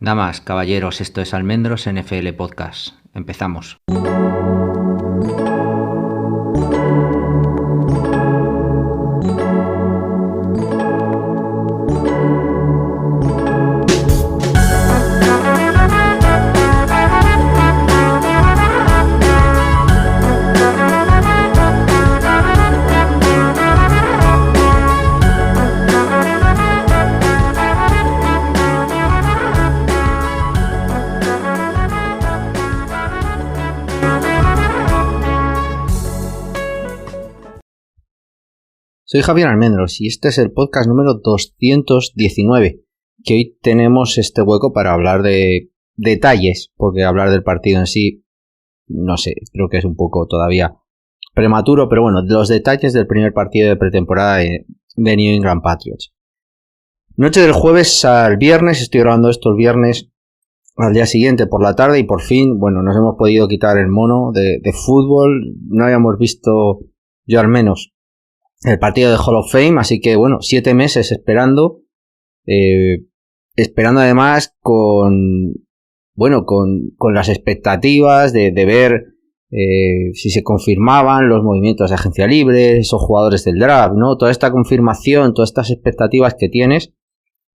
Damas, caballeros, esto es Almendros NFL Podcast. Empezamos. Soy Javier Almendros y este es el podcast número 219, que hoy tenemos este hueco para hablar de detalles, porque hablar del partido en sí, no sé, creo que es un poco todavía prematuro, pero bueno, los detalles del primer partido de pretemporada de New England Patriots. Noche del jueves al viernes, estoy grabando esto el viernes al día siguiente por la tarde y por fin, bueno, nos hemos podido quitar el mono de fútbol. No habíamos visto, yo al menos, el partido de Hall of Fame, así que bueno, 7 meses esperando además con las expectativas de ver si se confirmaban los movimientos de agencia libre, esos jugadores del draft, ¿no? Toda esta confirmación, todas estas expectativas que tienes,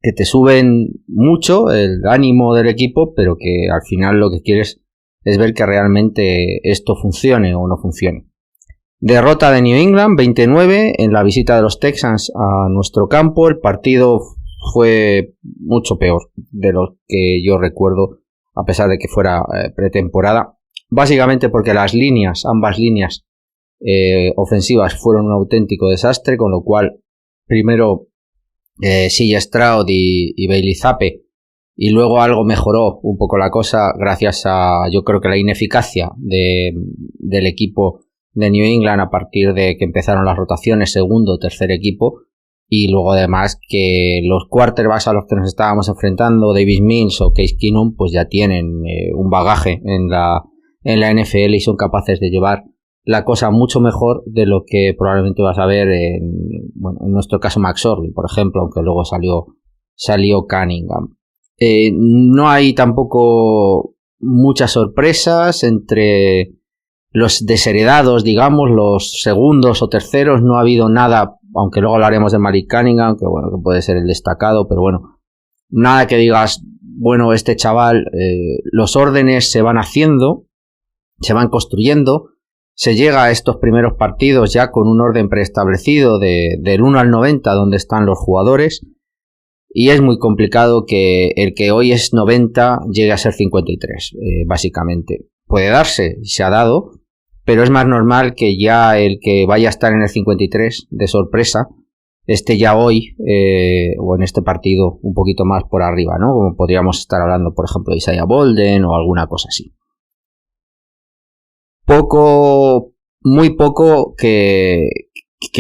que te suben mucho el ánimo del equipo, pero que al final lo que quieres es ver que realmente esto funcione o no funcione. Derrota de New England, 29, en la visita de los Texans a nuestro campo. El partido fue mucho peor de lo que yo recuerdo, a pesar de que fuera pretemporada. Básicamente porque ambas líneas ofensivas fueron un auténtico desastre, con lo cual, primero CJ Stroud y Bailey Zappe, y luego algo mejoró un poco la cosa gracias a, yo creo que la ineficacia del equipo de New England a partir de que empezaron las rotaciones, segundo o tercer equipo, y luego además que los quarterbacks a los que nos estábamos enfrentando, Davis Mills o Case Keenum, pues ya tienen un bagaje en la NFL y son capaces de llevar la cosa mucho mejor de lo que probablemente vas a ver en nuestro caso Max Orley, por ejemplo, aunque luego salió Cunningham. No hay tampoco muchas sorpresas entre los desheredados, digamos, los segundos o terceros. No ha habido nada, aunque luego hablaremos de Malik Cunningham, que bueno, que puede ser el destacado, pero bueno, nada que digas, bueno, este chaval, los órdenes se van haciendo, se van construyendo, se llega a estos primeros partidos ya con un orden preestablecido del 1 al 90 donde están los jugadores, y es muy complicado que el que hoy es 90 llegue a ser 53, básicamente. Puede darse, se ha dado, pero es más normal que ya el que vaya a estar en el 53 de sorpresa esté ya hoy o en este partido un poquito más por arriba, ¿no? Como podríamos estar hablando, por ejemplo, de Isaiah Bolden o alguna cosa así. Muy poco que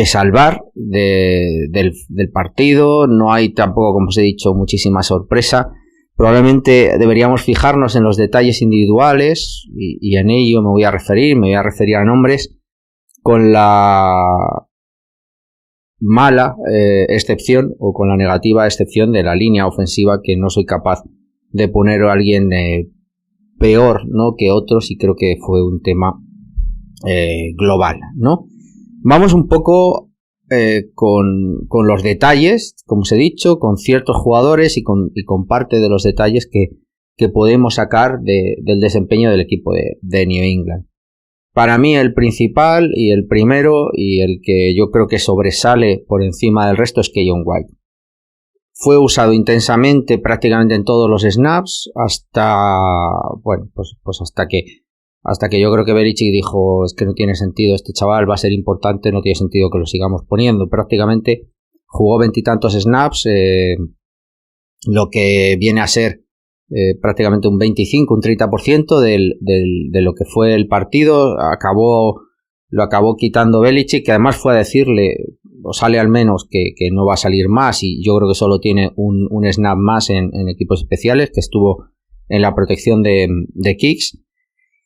salvar del partido. No hay tampoco, como os he dicho, muchísima sorpresa. Probablemente deberíamos fijarnos en los detalles individuales y en ello me voy a referir a nombres, con la mala excepción o con la negativa excepción de la línea ofensiva, que no soy capaz de poner a alguien peor, ¿no?, que otros, y creo que fue un tema global, ¿no? Vamos un poco con los detalles, como os he dicho, con ciertos jugadores y con parte de los detalles que podemos sacar del desempeño del equipo de New England. Para mí el principal y el primero y el que yo creo que sobresale por encima del resto es Keion White. Fue usado intensamente prácticamente en todos los snaps hasta que yo creo que Belichick dijo, es que no tiene sentido, este chaval va a ser importante, no tiene sentido que lo sigamos poniendo. Prácticamente jugó 20 y tantos snaps, lo que viene a ser prácticamente un 25, un 30% de lo que fue el partido. Lo acabó quitando Belichick, que además fue a decirle, o sale al menos, que no va a salir más, y yo creo que solo tiene un snap más en equipos especiales, que estuvo en la protección de kicks.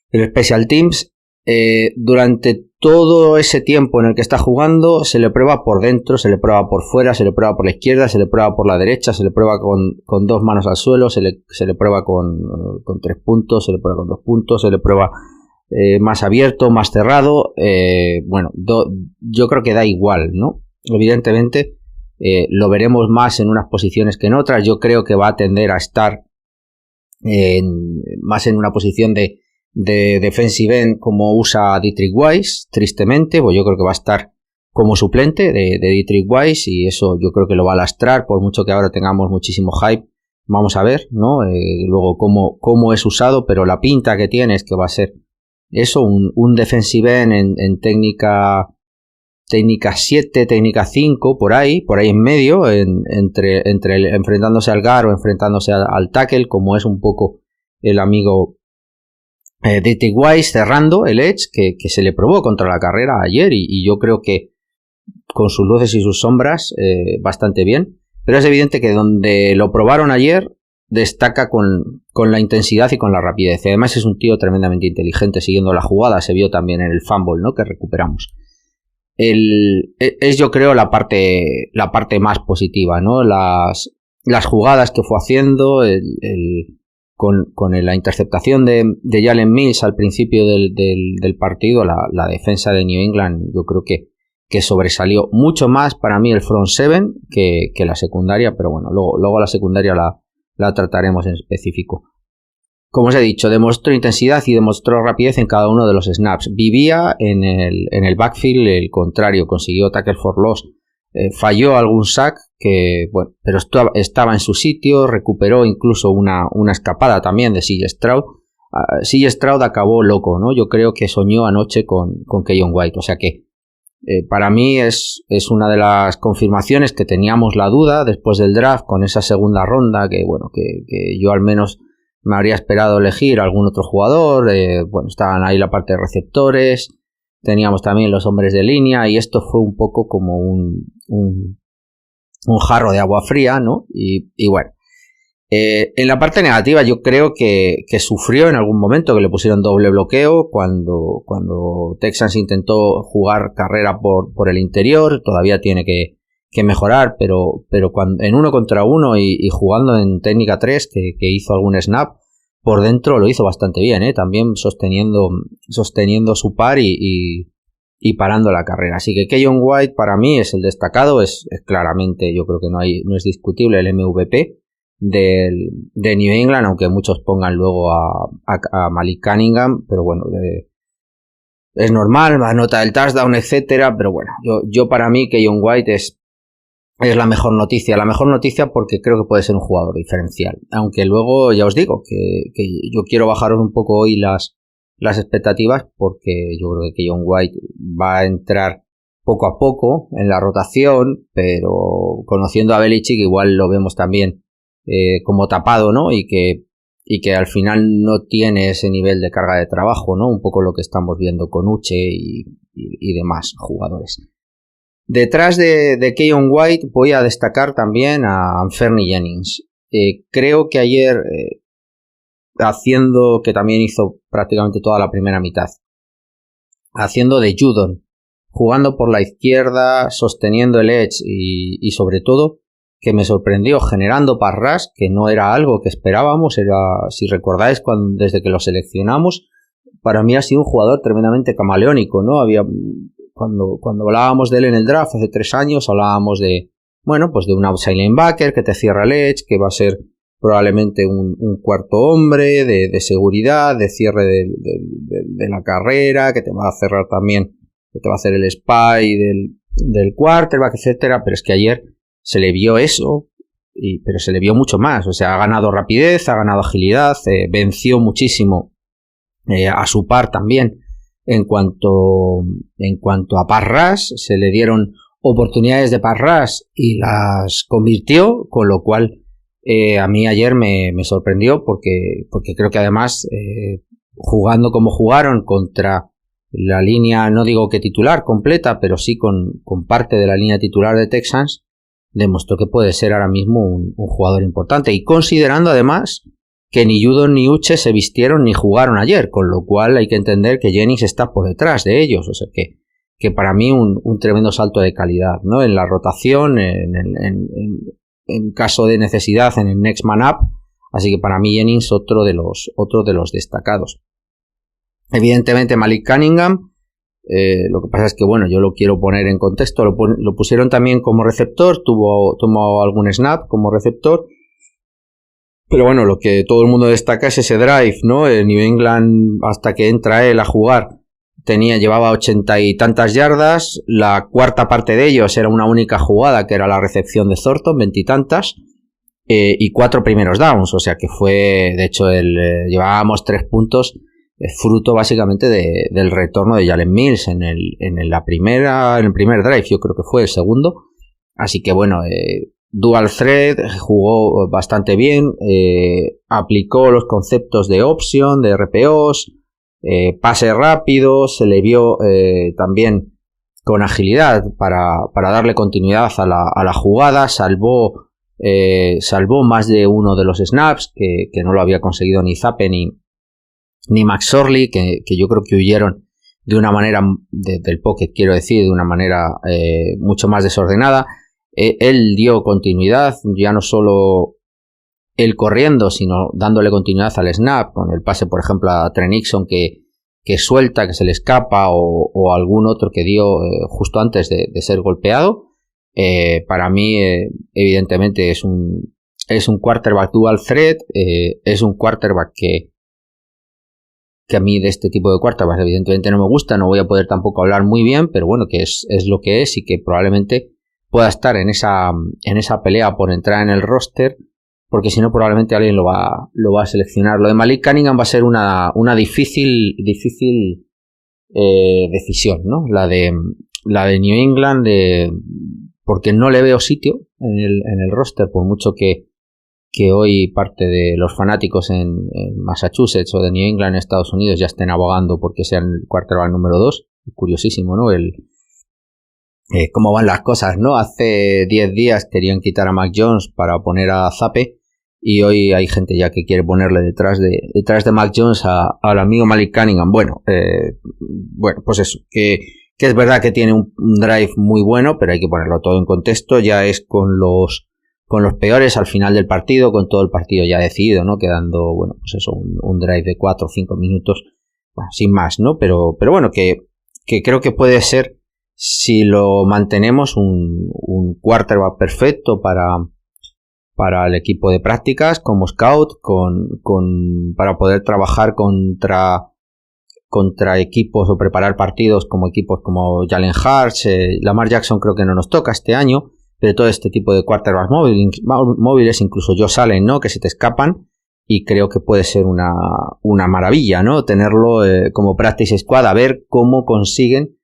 El Special Teams durante todo ese tiempo en el que está jugando se le prueba por dentro, se le prueba por fuera, se le prueba por la izquierda, se le prueba por la derecha, se le prueba con 2 manos al suelo, se le prueba con 3 puntos, se le prueba con 2 puntos, se le prueba más abierto, más cerrado. Yo creo que da igual, ¿no? Evidentemente lo veremos más en unas posiciones que en otras. Yo creo que va a tender a estar más en una posición de defensive end como usa Dietrich Weiss, tristemente, pues yo creo que va a estar como suplente de Dietrich Weiss, y eso yo creo que lo va a lastrar, por mucho que ahora tengamos muchísimo hype. Vamos a ver, ¿no? Luego cómo es usado, pero la pinta que tiene es que va a ser eso, un defensive end en técnica 7, técnica 5, por ahí en medio, entre enfrentándose al guard o enfrentándose al tackle, como es un poco el amigo Dietrich Weiss, cerrando el edge que se le probó contra la carrera ayer, y yo creo que con sus luces y sus sombras bastante bien, pero es evidente que donde lo probaron ayer destaca con la intensidad y con la rapidez, y además es un tío tremendamente inteligente siguiendo la jugada. Se vio también en el fumble, ¿no?, que recuperamos. Es yo creo la parte más positiva, ¿no? Las jugadas que fue haciendo, con la interceptación de Jalen Mills al principio del partido, la defensa de New England, yo creo que sobresalió mucho más para mí el front seven que la secundaria, pero bueno, luego la secundaria la trataremos en específico. Como os he dicho, demostró intensidad y demostró rapidez en cada uno de los snaps. Vivía en el backfield el contrario, consiguió tackle for loss, falló algún sack, pero estaba en su sitio, recuperó incluso una escapada también de CJ Stroud. CJ Stroud acabó loco, ¿no? Yo creo que soñó anoche con Keion White, o sea que para mí es una de las confirmaciones que teníamos la duda después del draft, con esa segunda ronda que yo al menos me habría esperado elegir algún otro jugador. Estaban ahí la parte de receptores, teníamos también los hombres de línea, y esto fue un poco como un jarro de agua fría, ¿no? Y bueno, en la parte negativa yo creo que sufrió en algún momento, que le pusieron doble bloqueo cuando Texans intentó jugar carrera por el interior. Todavía tiene que mejorar, pero cuando en 1 contra 1 y jugando en técnica 3, que hizo algún snap por dentro, lo hizo bastante bien, también sosteniendo su par y parando la carrera. Así que Keion White para mí es el destacado, es claramente, yo creo que no es discutible, el MVP de New England, aunque muchos pongan luego a Malik Cunningham, pero bueno, es normal, anota el touchdown, etcétera, pero bueno, yo para mí Keion White es la mejor noticia porque creo que puede ser un jugador diferencial, aunque luego ya os digo que yo quiero bajaros un poco hoy las expectativas, porque yo creo que Keion White va a entrar poco a poco en la rotación, pero conociendo a Belichick igual lo vemos también como tapado, ¿no? Y que al final no tiene ese nivel de carga de trabajo, ¿no? Un poco lo que estamos viendo con Uche y demás jugadores. Detrás de Keion White voy a destacar también a Anfernee Jennings. Creo que ayer, que también hizo prácticamente toda la primera mitad, haciendo de Judon, jugando por la izquierda, sosteniendo el edge y sobre todo que me sorprendió generando pass rush, que no era algo que esperábamos. Si recordáis, desde que lo seleccionamos, para mí ha sido un jugador tremendamente camaleónico, ¿no? Cuando hablábamos de él en el draft hace 3 años, hablábamos de un outside linebacker que te cierra el edge, que va a ser probablemente un cuarto hombre de seguridad, de cierre de la carrera, que te va a cerrar también, que te va a hacer el spy del quarterback, etcétera. Pero es que ayer se le vio eso, pero se le vio mucho más. O sea, ha ganado rapidez, ha ganado agilidad, venció muchísimo a su par también. En cuanto a pass rush, se le dieron oportunidades de pass rush y las convirtió, con lo cual a mí ayer me sorprendió, porque creo que además jugando como jugaron contra la línea, no digo que titular completa, pero sí con parte de la línea titular de Texans, demostró que puede ser ahora mismo un jugador importante, y considerando además que ni Judon ni Uche se vistieron ni jugaron ayer, con lo cual hay que entender que Jennings está por detrás de ellos, o sea que para mí un tremendo salto de calidad, ¿no? En la rotación, en caso de necesidad, en el next man up, así que para mí Jennings otro de los destacados. Evidentemente Malik Cunningham, lo que pasa es que bueno, yo lo quiero poner en contexto, lo pusieron también como receptor, tomó algún snap como receptor, pero bueno, lo que todo el mundo destaca es ese drive, ¿no? El New England, hasta que entra él a jugar, llevaba 80 y tantas yardas, la cuarta parte de ellos era una única jugada, que era la recepción de Thornton, 20 y tantas, y 4 primeros downs, o sea que fue, de hecho, llevábamos 3 puntos, fruto básicamente del retorno de Jalen Mills en el primer drive, yo creo que fue el segundo, así que bueno, Dual Threat, jugó bastante bien, aplicó los conceptos de option, de RPOs, pase rápido, se le vio también con agilidad para darle continuidad a la jugada, salvó más de uno de los snaps que no lo había conseguido ni Zappe ni Max Orley, que yo creo que huyeron de una manera del pocket, quiero decir, de una manera mucho más desordenada. Él dio continuidad, ya no solo él corriendo, sino dándole continuidad al snap, con el pase, por ejemplo, a Trey Nixon que suelta, que se le escapa, o algún otro que dio justo antes de ser golpeado. Para mí, evidentemente, es un quarterback dual threat, es un quarterback que a mí de este tipo de quarterbacks evidentemente no me gusta, no voy a poder tampoco hablar muy bien, pero bueno, que es lo que es y que probablemente pueda estar en esa pelea por entrar en el roster, porque si no probablemente alguien lo va a seleccionar. Lo de Malik Cunningham va a ser una difícil decisión, ¿no? La de New England, porque no le veo sitio en el roster, por mucho que hoy parte de los fanáticos en Massachusetts o de New England en Estados Unidos ya estén abogando porque sean el quarterback número 2. Curiosísimo, ¿no? Cómo van las cosas, ¿no? Hace 10 días querían quitar a Mac Jones para poner a Zappe, y hoy hay gente ya que quiere ponerle detrás de Mac Jones al amigo Malik Cunningham. Bueno, pues eso, que es verdad que tiene un drive muy bueno, pero hay que ponerlo todo en contexto. Ya es con los peores al final del partido, con todo el partido ya decidido, ¿no? Quedando, bueno, pues eso, un drive de 4 o 5 minutos, bueno, sin más, ¿no? Pero bueno, que creo que puede ser, si lo mantenemos, un quarterback perfecto para el equipo de prácticas como scout, para poder trabajar contra equipos o preparar partidos como equipos como Jalen Hurts. Lamar Jackson creo que no nos toca este año, pero todo este tipo de quarterbacks móviles, incluso Josh Allen, ¿no? Que se te escapan, y creo que puede ser una maravilla, ¿no? Tenerlo como practice squad, a ver cómo consiguen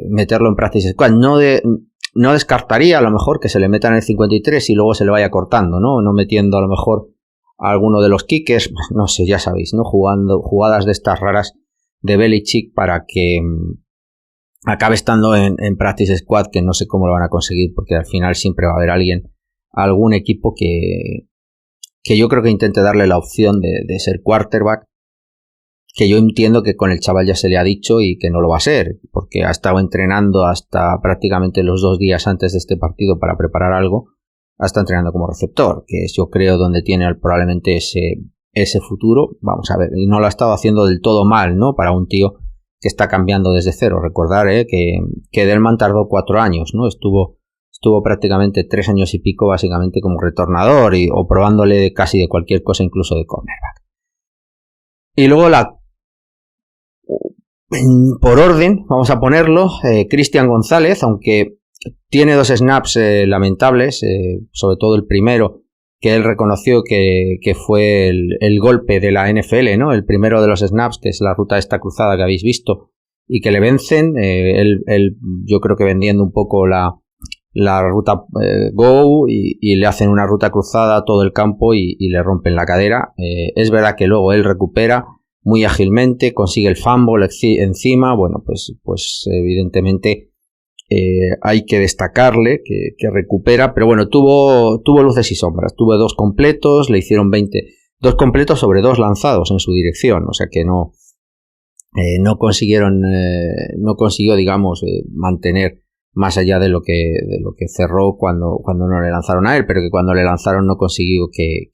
meterlo en practice squad. No descartaría a lo mejor que se le metan el 53 y luego se le vaya cortando, no metiendo a lo mejor a alguno de los kickers, no sé, ya sabéis, ¿no? Jugando jugadas de estas raras de Belichick para que acabe estando en practice squad, que no sé cómo lo van a conseguir, porque al final siempre va a haber algún equipo que yo creo que intente darle la opción de ser quarterback, que yo entiendo que con el chaval ya se le ha dicho y que no lo va a ser, porque ha estado entrenando hasta prácticamente los 2 días antes de este partido para preparar algo, ha estado entrenando como receptor, que es, yo creo, donde tiene probablemente ese futuro. Vamos a ver, y no lo ha estado haciendo del todo mal, ¿no? Para un tío que está cambiando desde cero. Recordar que Delman tardó 4 años, ¿no? Estuvo prácticamente 3 años y pico básicamente como retornador o probándole casi de cualquier cosa, incluso de cornerback. Y luego por orden, vamos a ponerlo, Cristian González, aunque tiene 2 snaps lamentables, sobre todo el primero, que él reconoció que fue el golpe de la NFL, ¿no? El primero de los snaps, que es la ruta esta cruzada que habéis visto, y que le vencen, él yo creo que vendiendo un poco la ruta go, y le hacen una ruta cruzada a todo el campo y le rompen la cadera. Es verdad que luego él recupera muy ágilmente, consigue el fumble encima. Bueno, pues evidentemente hay que destacarle que recupera, pero bueno, tuvo luces y sombras. Tuvo 2 completos, le hicieron 20 2 completos sobre 2 lanzados en su dirección, o sea que no consiguió, digamos, mantener más allá de lo que cerró cuando no le lanzaron a él, pero que cuando le lanzaron no consiguió que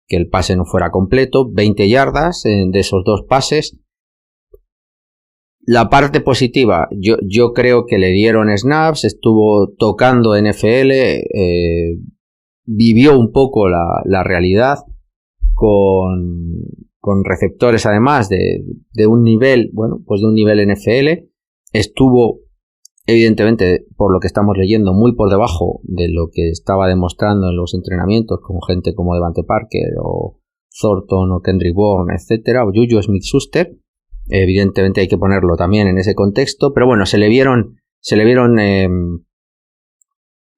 el pase no fuera completo. 20 yardas de esos 2 pases. La parte positiva, yo creo que le dieron snaps, estuvo tocando NFL, vivió un poco la realidad con receptores además de un nivel, bueno, pues de un nivel NFL. Estuvo evidentemente, por lo que estamos leyendo, muy por debajo de lo que estaba demostrando en los entrenamientos con gente como Devante Parker o Thornton o Kendrick Bourne, etcétera, o Juju Smith-Schuster. Evidentemente hay que ponerlo también en ese contexto, pero bueno, se le vieron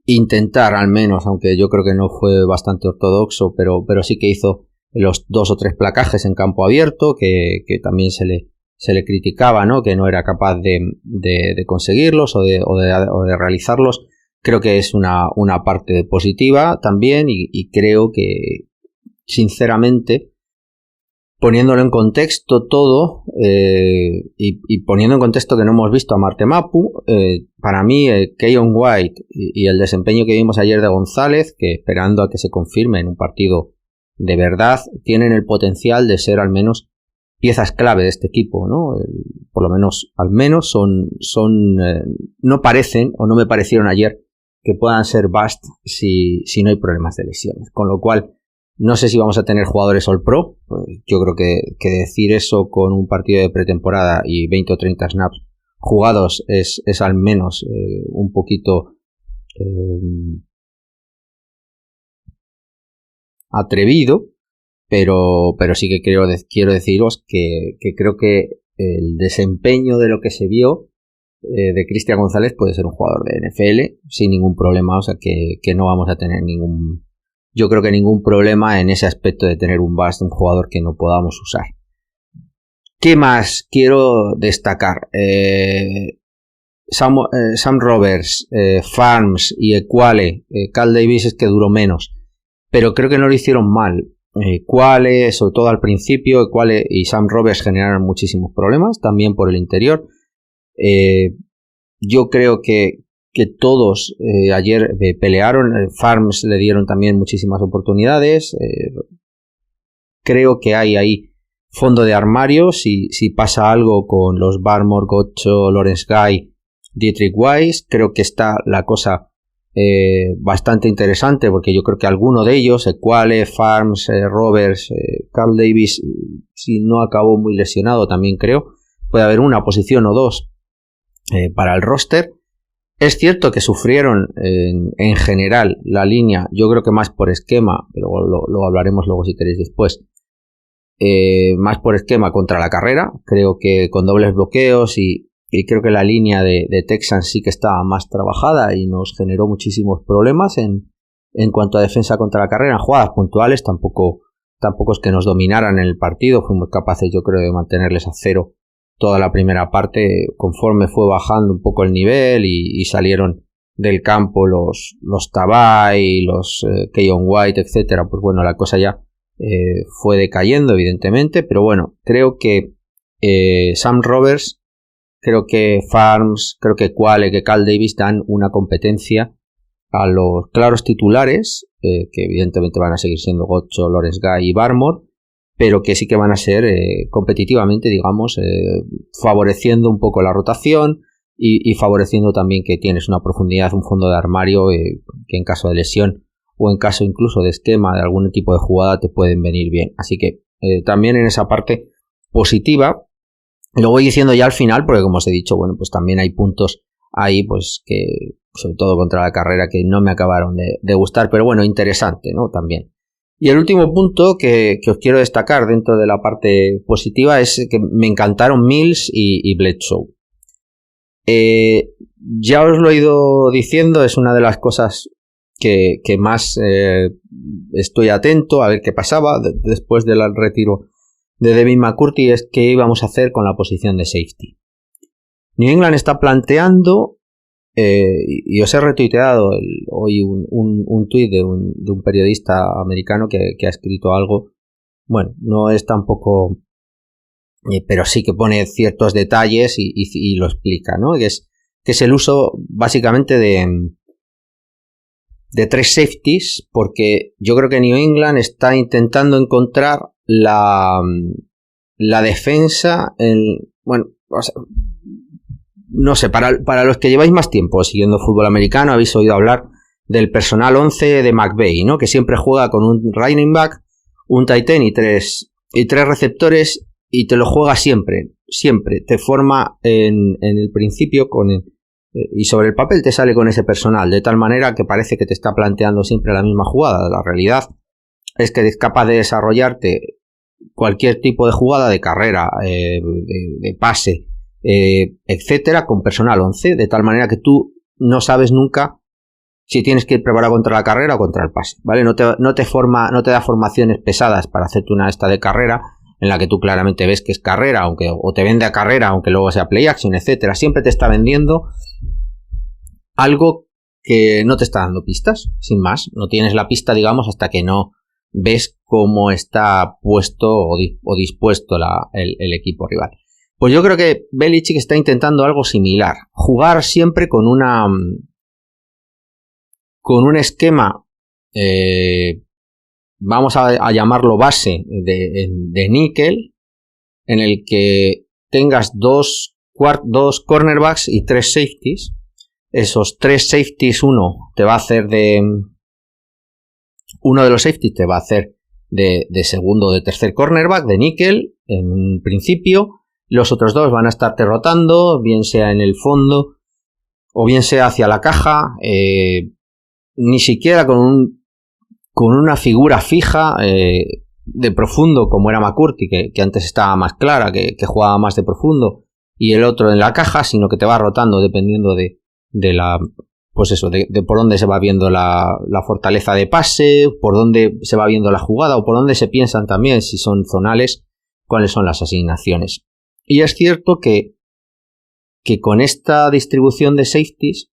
intentar al menos, aunque yo creo que no fue bastante ortodoxo, pero sí que hizo los 2 o 3 placajes en campo abierto, que también se le criticaba, ¿no? Que no era capaz de conseguirlos o de realizarlos. Creo que es una parte positiva también y creo que, sinceramente, poniéndolo en contexto todo y poniendo en contexto que no hemos visto a Marte Mapu, para mí Keion White y el desempeño que vimos ayer de González, que esperando a que se confirme en un partido de verdad, tienen el potencial de ser al menos piezas clave de este equipo, ¿no? Por lo menos, al menos son no parecen o no me parecieron ayer que puedan ser bust si no hay problemas de lesiones, con lo cual no sé si vamos a tener jugadores All Pro. Pues yo creo que decir eso con un partido de pretemporada y 20 o 30 snaps jugados es al menos un poquito atrevido, pero sí que quiero deciros que creo que el desempeño de lo que se vio de Cristian González puede ser un jugador de NFL sin ningún problema, o sea que no vamos a tener ningún problema en ese aspecto de tener un jugador que no podamos usar. ¿Qué más quiero destacar? Sam Roberts, Farms y Equale. Cal Davis es que duró menos, pero creo que no lo hicieron mal. Equale, sobre todo al principio, Equale y Sam Roberts generaron muchísimos problemas, también por el interior. Yo creo que todos ayer pelearon. Farms le dieron también muchísimas oportunidades. Creo que hay ahí fondo de armario si pasa algo con los Barmore, Gocho, Lawrence Guy, Dietrich Weiss. Creo que está la cosa bastante interesante, porque yo creo que alguno de ellos, Equale, Farms, Roberts, Carl Davis, si no acabó muy lesionado, también creo puede haber una posición o dos para el roster. Es cierto que sufrieron en general la línea, yo creo que más por esquema, pero lo hablaremos luego si queréis después, más por esquema contra la carrera. Creo que con dobles bloqueos y creo que la línea de Texans sí que estaba más trabajada y nos generó muchísimos problemas en cuanto a defensa contra la carrera. En jugadas puntuales tampoco es que nos dominaran en el partido, fuimos capaces, yo creo, de mantenerles a cero toda la primera parte. Conforme fue bajando un poco el nivel y salieron del campo los Tabay, los Keion White, etcétera, pues bueno, la cosa ya fue decayendo, evidentemente, pero bueno, creo que Sam Roberts, creo que Farms, creo que Equale, que Cal Davis dan una competencia a los claros titulares, que evidentemente van a seguir siendo Gocho, Lawrence Guy y Barmore, pero que sí que van a ser competitivamente, digamos, favoreciendo un poco la rotación y favoreciendo también que tienes una profundidad, un fondo de armario que en caso de lesión o en caso incluso de esquema de algún tipo de jugada te pueden venir bien. Así que también en esa parte positiva. Lo voy diciendo ya al final porque, como os he dicho, bueno, pues también hay puntos ahí, pues que, sobre todo contra la carrera, que no me acabaron de gustar, pero bueno, interesante, ¿no? También. Y el último punto que os quiero destacar dentro de la parte positiva es que me encantaron Mills y Bledsoe. Ya os lo he ido diciendo, es una de las cosas que más estoy atento a ver qué pasaba después del retiro de Devin McCourty, es qué íbamos a hacer con la posición de safety. New England está planteando, y os he retuiteado hoy un tuit de un periodista americano que ha escrito algo bueno, no es tampoco, pero sí que pone ciertos detalles y lo explica, ¿no? Que es el uso básicamente de 3 safeties, porque yo creo que New England está intentando encontrar la defensa bueno, o sea, no sé, para los que lleváis más tiempo siguiendo fútbol americano, habéis oído hablar del personal 11 de McVay, ¿no? Que siempre juega con un running back, un tight end y tres receptores, y te lo juega siempre, te forma en el principio y sobre el papel te sale con ese personal, de tal manera que parece que te está planteando siempre la misma jugada. La realidad es que es capaz de desarrollarte cualquier tipo de jugada, de carrera, de pase, etcétera, con personal 11, de tal manera que tú no sabes nunca si tienes que ir preparado contra la carrera o contra el pase, ¿vale? No te da formaciones pesadas para hacerte una esta de carrera, en la que tú claramente ves que es carrera, o te vende a carrera, aunque luego sea play action, etcétera. Siempre te está vendiendo algo que no te está dando pistas, sin más. No tienes la pista, digamos, hasta que no ves cómo está puesto o dispuesto el equipo rival. Pues yo creo que Belichick está intentando algo similar. Jugar siempre con un esquema, vamos a llamarlo base de níquel, en el que tengas dos cornerbacks y 3 safeties. Esos 3 safeties, uno de los safeties te va a hacer de segundo o de tercer cornerback, de níquel, en un principio. Los otros 2 van a estarte rotando, bien sea en el fondo o bien sea hacia la caja, ni siquiera con una figura fija de profundo, como era McCourty, que antes estaba más clara, que jugaba más de profundo, y el otro en la caja, sino que te va rotando dependiendo de por dónde se va viendo la fortaleza de pase, por dónde se va viendo la jugada, o por dónde se piensan también, si son zonales, cuáles son las asignaciones. Y es cierto que con esta distribución de safeties,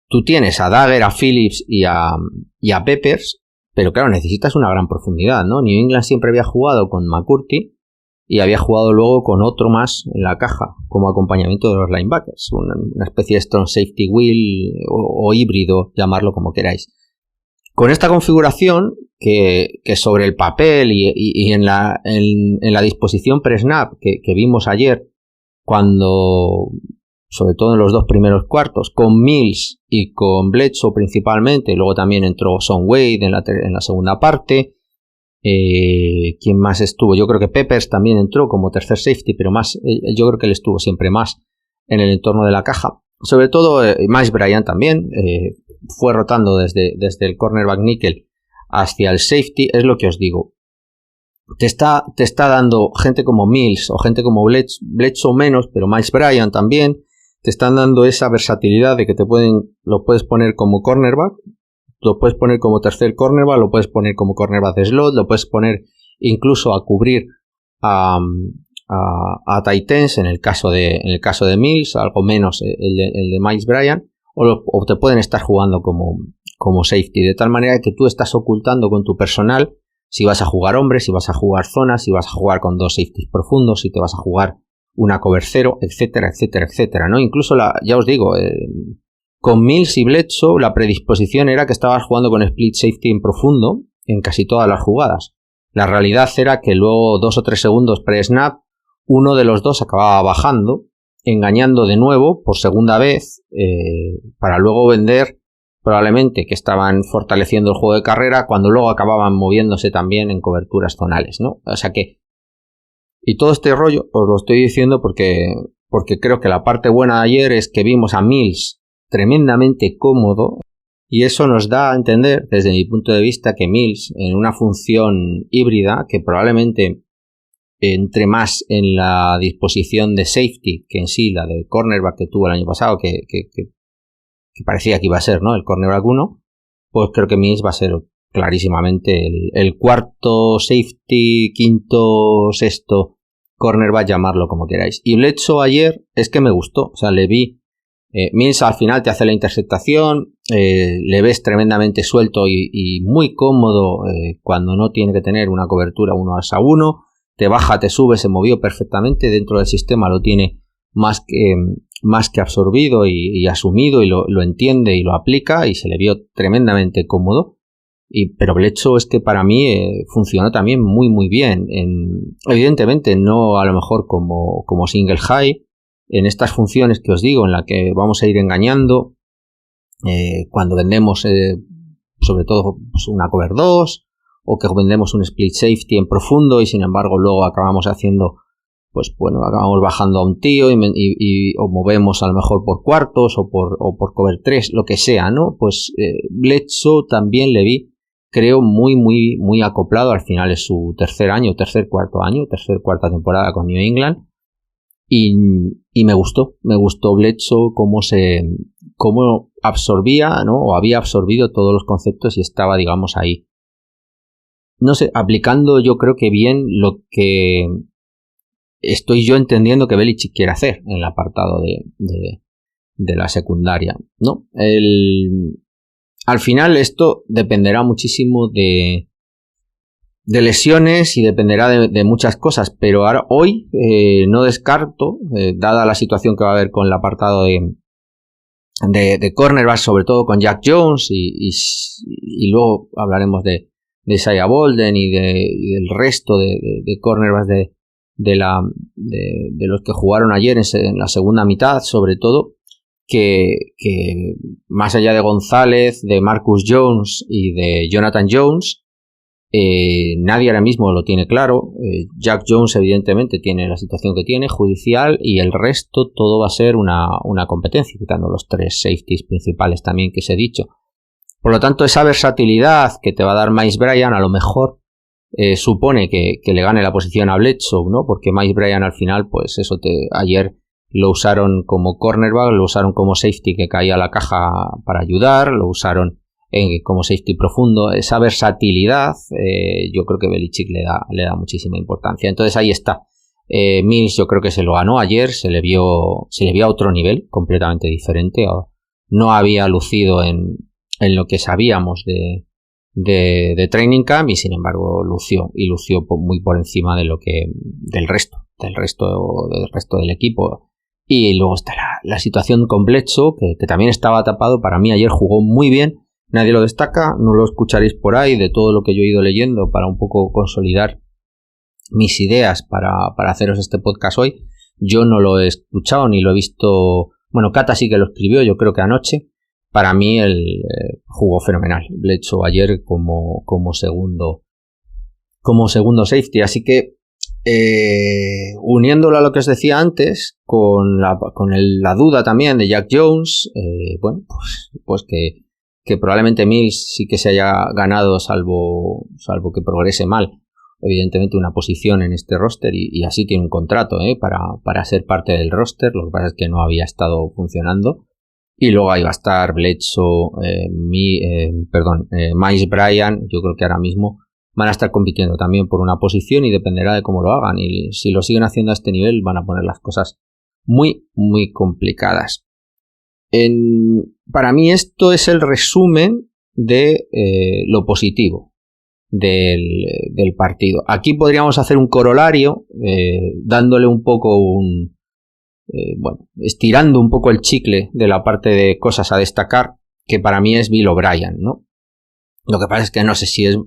tú tienes a Dagger, a Phillips y a Peppers, pero claro, necesitas una gran profundidad, ¿no? New England siempre había jugado con McCourty y había jugado luego con otro más en la caja como acompañamiento de los linebackers, una especie de strong safety wheel o híbrido, llamarlo como queráis. Con esta configuración que sobre el papel y en la disposición pre-snap que vimos ayer, cuando, sobre todo en los 2 primeros cuartos, con Mills y con Bledsoe principalmente, luego también entró Son Wade en la segunda parte. ¿Quién más estuvo? Yo creo que Peppers también entró como tercer safety, pero más, yo creo que él estuvo siempre más en el entorno de la caja. Sobre todo Miles Bryant también fue rotando desde el cornerback nickel hacia el safety. Es lo que os digo, te está dando gente como Mills o gente como Bledsoe menos, pero Miles Bryant también te están dando esa versatilidad de que lo puedes poner como cornerback, lo puedes poner como tercer cornerback, lo puedes poner como cornerback de slot, lo puedes poner incluso a cubrir a tight ends en el caso de Mills, algo menos el de Miles Bryant, o te pueden estar jugando como safety, de tal manera que tú estás ocultando con tu personal si vas a jugar hombres, si vas a jugar zonas, si vas a jugar con 2 safeties profundos, si te vas a jugar una cover 0, etcétera, etcétera, etcétera, ¿no? Incluso ya os digo, con Mills y Bledsoe la predisposición era que estabas jugando con split safety en profundo en casi todas las jugadas. La realidad era que luego 2 o 3 segundos pre-snap, uno de los 2 acababa bajando, engañando de nuevo por segunda vez, para luego vender probablemente que estaban fortaleciendo el juego de carrera, cuando luego acababan moviéndose también en coberturas zonales, ¿no? O sea que, y todo este rollo os lo estoy diciendo porque creo que la parte buena de ayer es que vimos a Mills tremendamente cómodo, y eso nos da a entender, desde mi punto de vista, que Mills, en una función híbrida, que probablemente entre más en la disposición de safety que en sí la de cornerback que tuvo el año pasado, que parecía que iba a ser, ¿no?, el cornerback 1, pues creo que Mills va a ser clarísimamente el cuarto safety, quinto, sexto cornerback, llamarlo como queráis. Y Bledsoe ayer es que me gustó, o sea, le vi. Mills al final te hace la interceptación, le ves tremendamente suelto y muy cómodo cuando no tiene que tener una cobertura 1-1, te baja, te sube, se movió perfectamente, dentro del sistema lo tiene más que absorbido y asumido, y lo entiende y lo aplica, y se le vio tremendamente cómodo. Pero Bledsoe es que para mí funcionó también muy muy bien, evidentemente no a lo mejor como single high, en estas funciones que os digo, en la que vamos a ir engañando cuando vendemos sobre todo pues, una cover 2, o que vendemos un split safety en profundo y sin embargo luego acabamos haciendo, pues bueno, acabamos bajando a un tío o movemos a lo mejor por cuartos o por cover 3, lo que sea, ¿no? Pues Bledsoe también le vi, creo, muy muy muy acoplado. Al final es su cuarta temporada con New England, y me gustó Bledsoe cómo absorbía, ¿no? O había absorbido todos los conceptos y estaba, digamos, ahí, no sé, aplicando yo creo que bien lo que estoy yo entendiendo que Belichick quiere hacer en el apartado de la secundaria, ¿no? Al final esto dependerá muchísimo de lesiones y dependerá de muchas cosas, pero hoy no descarto, dada la situación que va a haber con el apartado de cornerbacks, sobre todo con Jack Jones, y luego hablaremos de Isaiah Bolden y del resto de cornerbacks de los que jugaron ayer en la segunda mitad, sobre todo, que más allá de González, de Marcus Jones y de Jonathan Jones, nadie ahora mismo lo tiene claro. Jack Jones evidentemente tiene la situación que tiene, judicial, y el resto todo va a ser una competencia, quitando los 3 safeties principales también que os he dicho. Por lo tanto, esa versatilidad que te va a dar Miles Bryant a lo mejor supone que le gane la posición a Bledsoe, ¿no? Porque Miles Bryant al final, pues eso, ayer lo usaron como cornerback, lo usaron como safety que caía a la caja para ayudar, lo usaron como safety profundo. Esa versatilidad yo creo que Belichick le da muchísima importancia. Entonces ahí está. Mills yo creo que se lo ganó ayer, se le vio a otro nivel completamente diferente. No había lucido en lo que sabíamos de Training Camp, y sin embargo lució muy por encima de del resto del equipo. Y luego está la situación con Bledsoe, que también estaba tapado. Para mí ayer jugó muy bien, nadie lo destaca, no lo escucharéis por ahí, de todo lo que yo he ido leyendo para un poco consolidar mis ideas para haceros este podcast hoy. Yo no lo he escuchado ni lo he visto. Bueno, Cata sí que lo escribió, yo creo que anoche. Para mí jugó fenomenal Bledsoe ayer como segundo safety. Así que uniéndolo a lo que os decía antes, con la duda también de Jack Jones, bueno, pues que probablemente Mills sí que se haya ganado, salvo que progrese mal, evidentemente, una posición en este roster, y así tiene un contrato para ser parte del roster. Lo que pasa es que no había estado funcionando. Y luego ahí va a estar Bledsoe, Miles Bryant. Yo creo que ahora mismo van a estar compitiendo también por una posición, y dependerá de cómo lo hagan. Y si lo siguen haciendo a este nivel, van a poner las cosas muy, muy complicadas. Para mí esto es el resumen de lo positivo del partido. Aquí podríamos hacer un corolario, dándole un poco estirando un poco el chicle de la parte de cosas a destacar, que para mí es Bill O'Brien, ¿no? Lo que pasa es que no sé si es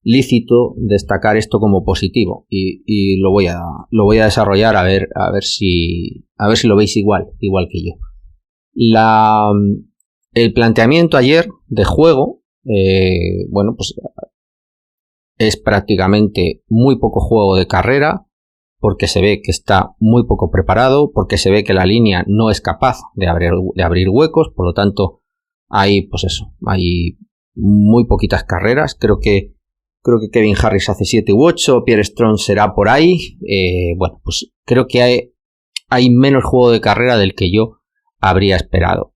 lícito destacar esto como positivo, y lo voy a desarrollar a ver si lo veis igual que yo. El planteamiento ayer de juego, pues es prácticamente muy poco juego de carrera, porque se ve que está muy poco preparado, porque se ve que la línea no es capaz de abrir huecos. Por lo tanto, hay muy poquitas carreras. Creo que Kevin Harris hace 7 u 8, Pierre Strong será por ahí. Pues creo que hay menos juego de carrera del que yo habría esperado.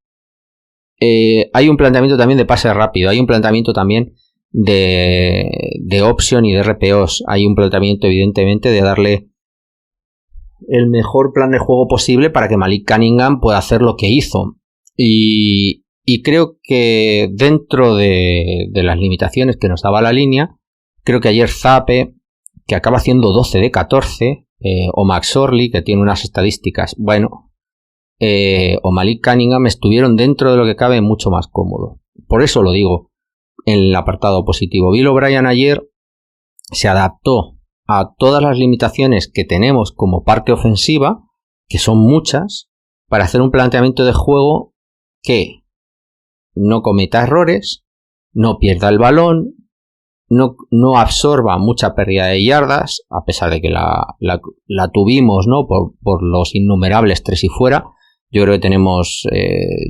Hay un planteamiento también de pase rápido, hay un planteamiento también de option y de RPOs. Hay un planteamiento evidentemente de darle el mejor plan de juego posible para que Malik Cunningham pueda hacer lo que hizo. Y Y creo que dentro de las limitaciones que nos daba la línea, creo que ayer Zappe, que acaba haciendo 12 de 14, o Max Orley, que tiene unas estadísticas, bueno, o Malik Cunningham estuvieron dentro de lo que cabe mucho más cómodo. Por eso lo digo en el apartado positivo. Bill O'Brien ayer se adaptó a todas las limitaciones que tenemos como parte ofensiva, que son muchas, para hacer un planteamiento de juego que no cometa errores, no pierda el balón, no absorba mucha pérdida de yardas, a pesar de que la tuvimos, ¿no? Por los innumerables 3 y fuera. Yo creo que tenemos,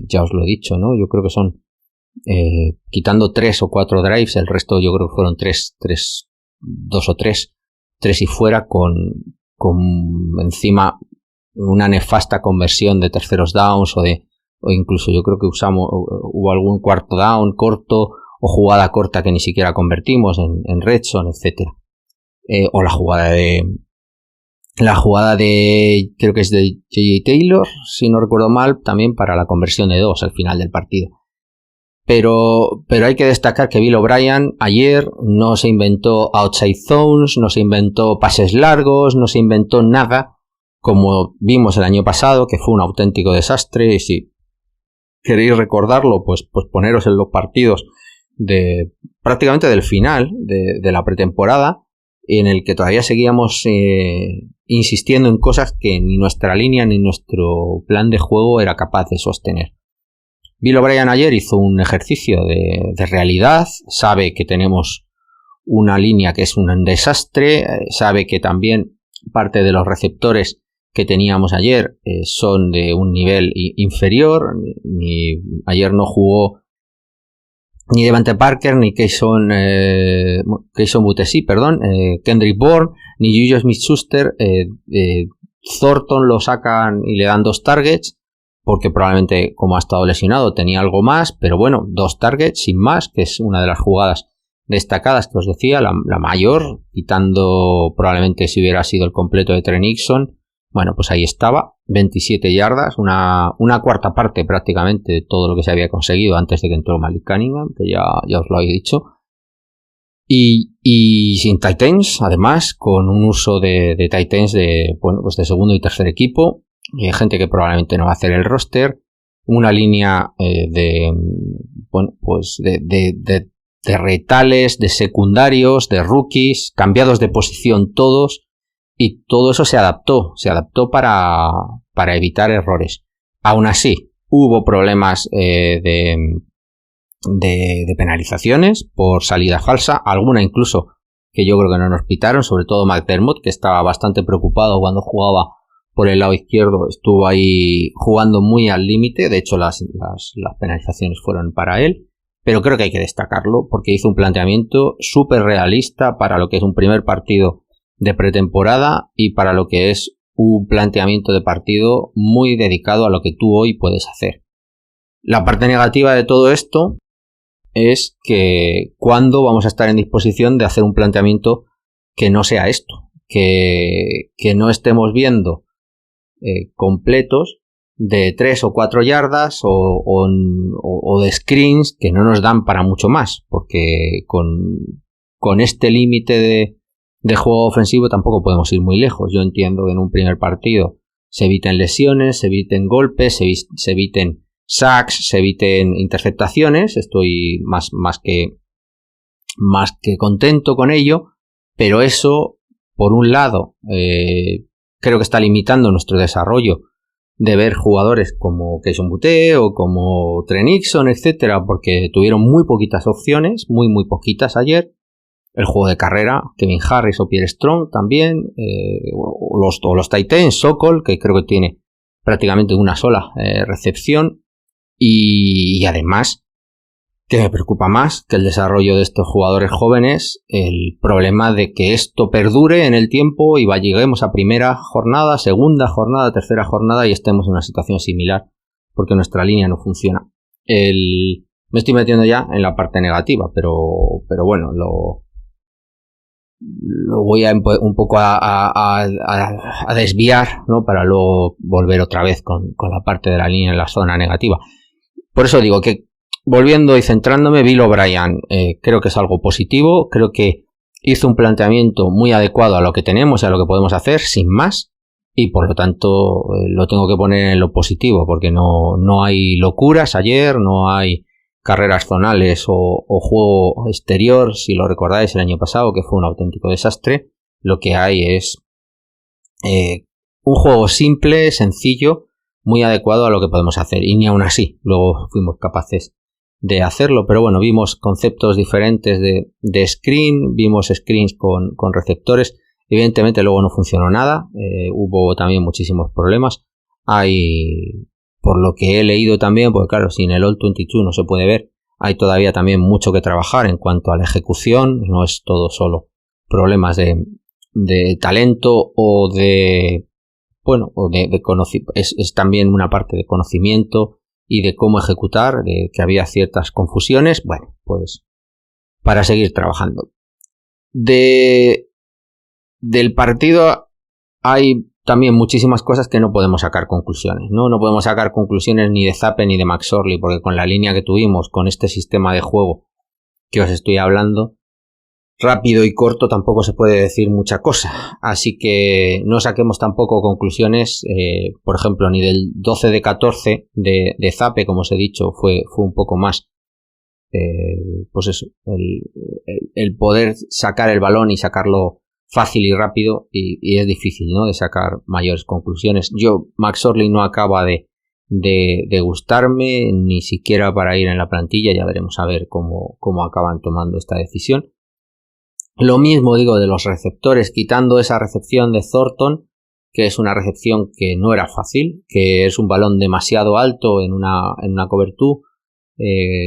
ya os lo he dicho, ¿no? Yo creo que son, quitando 3 o 4 drives, el resto yo creo que fueron 2 o 3 y fuera, con encima una nefasta conversión de terceros downs o incluso yo creo que hubo algún cuarto down corto o jugada corta que ni siquiera convertimos en red zone, etcétera. O la jugada de creo que es de J.J. Taylor, si no recuerdo mal, también para la conversión de 2 al final del partido. Pero hay que destacar que Bill O'Brien ayer no se inventó outside zones, no se inventó pases largos, no se inventó nada, como vimos el año pasado, que fue un auténtico desastre. Y si queréis recordarlo, pues poneros en los partidos prácticamente del final de la pretemporada, en el que todavía seguíamos insistiendo en cosas que ni nuestra línea ni nuestro plan de juego era capaz de sostener. Bill O'Brien ayer hizo un ejercicio de realidad, sabe que tenemos una línea que es un desastre, sabe que también parte de los receptores que teníamos ayer son de un nivel inferior. Ayer no jugó ni Devante Parker, ni Kayshon Boutte, Kendrick Bourne, ni Juju Smith-Schuster. Thornton lo sacan y le dan 2 targets, porque probablemente, como ha estado lesionado, tenía algo más, pero bueno, 2 targets sin más, que es una de las jugadas destacadas que os decía, la mayor, quitando probablemente si hubiera sido el completo de Trey Nixon. Bueno, pues ahí estaba, 27 yardas, una cuarta parte prácticamente de todo lo que se había conseguido antes de que entró Malik Cunningham, que ya os lo había dicho. Y sin tight ends, además, con un uso de tight ends de segundo y tercer equipo, gente que probablemente no va a hacer el roster, una línea de retales, de secundarios, de rookies, cambiados de posición todos. Y todo eso se adaptó para evitar errores. Aún así, hubo problemas de penalizaciones por salida falsa, alguna incluso que yo creo que no nos pitaron, sobre todo McDermott, que estaba bastante preocupado cuando jugaba por el lado izquierdo, estuvo ahí jugando muy al límite. De hecho, las penalizaciones fueron para él, pero creo que hay que destacarlo porque hizo un planteamiento súper realista para lo que es un primer partido de pretemporada y para lo que es un planteamiento de partido muy dedicado a lo que tú hoy puedes hacer. La parte negativa de todo esto es que cuando vamos a estar en disposición de hacer un planteamiento que no sea esto, que no estemos viendo completos de 3 o 4 yardas o de screens que no nos dan para mucho más, porque con este límite de juego ofensivo tampoco podemos ir muy lejos. Yo entiendo que en un primer partido se eviten lesiones, se eviten golpes, se eviten sacks, se eviten interceptaciones. Estoy más que contento con ello, pero eso, por un lado, creo que está limitando nuestro desarrollo de ver jugadores como Kayshon Boutte o como Trey Nixon, etcétera, porque tuvieron muy poquitas opciones, muy poquitas ayer. El juego de carrera, Kevin Harris o Pierre Strong también, o los tight ends, Sokol, que creo que tiene prácticamente una sola recepción, y además, que me preocupa más que el desarrollo de estos jugadores jóvenes, el problema de que esto perdure en el tiempo y lleguemos a primera jornada, segunda jornada, tercera jornada y estemos en una situación similar porque nuestra línea no funciona. Me estoy metiendo ya en la parte negativa, pero bueno, lo voy a un poco a desviar, ¿no? Para luego volver otra vez con la parte de la línea en la zona negativa. Por eso digo que volviendo y centrándome, Bill O'Brien creo que es algo positivo, creo que hizo un planteamiento muy adecuado a lo que tenemos y a lo que podemos hacer, sin más, y por lo tanto lo tengo que poner en lo positivo, porque no hay locuras ayer, no hay carreras zonales o juego exterior. Si lo recordáis el año pasado, que fue un auténtico desastre, lo que hay es un juego simple, sencillo, muy adecuado a lo que podemos hacer, y ni aún así luego fuimos capaces de hacerlo. Pero bueno, vimos conceptos diferentes de screen, vimos screens con receptores. Evidentemente luego no funcionó nada, hubo también muchísimos problemas. Hay, por lo que he leído también, porque claro, sin el All-22 no se puede ver, hay todavía también mucho que trabajar en cuanto a la ejecución. No es todo solo problemas de talento o de conocimiento, es también una parte de conocimiento y de cómo ejecutar, de que había ciertas confusiones. Bueno, pues para seguir trabajando. Del partido hay también muchísimas cosas que no podemos sacar conclusiones, ¿no? No podemos sacar conclusiones ni de Zappe ni de McSorley, porque con la línea que tuvimos, con este sistema de juego que os estoy hablando, rápido y corto, tampoco se puede decir mucha cosa. Así que no saquemos tampoco conclusiones, por ejemplo, ni del 12 de 14 de Zappe, como os he dicho, fue un poco más, pues eso, el poder sacar el balón y sacarlo fácil y rápido, y es difícil, ¿no?, de sacar mayores conclusiones. McSorley no acaba de gustarme, ni siquiera para ir en la plantilla. Ya veremos a ver cómo acaban tomando esta decisión. Lo mismo digo de los receptores, quitando esa recepción de Thornton, que es una recepción que no era fácil, que es un balón demasiado alto en una cover 2,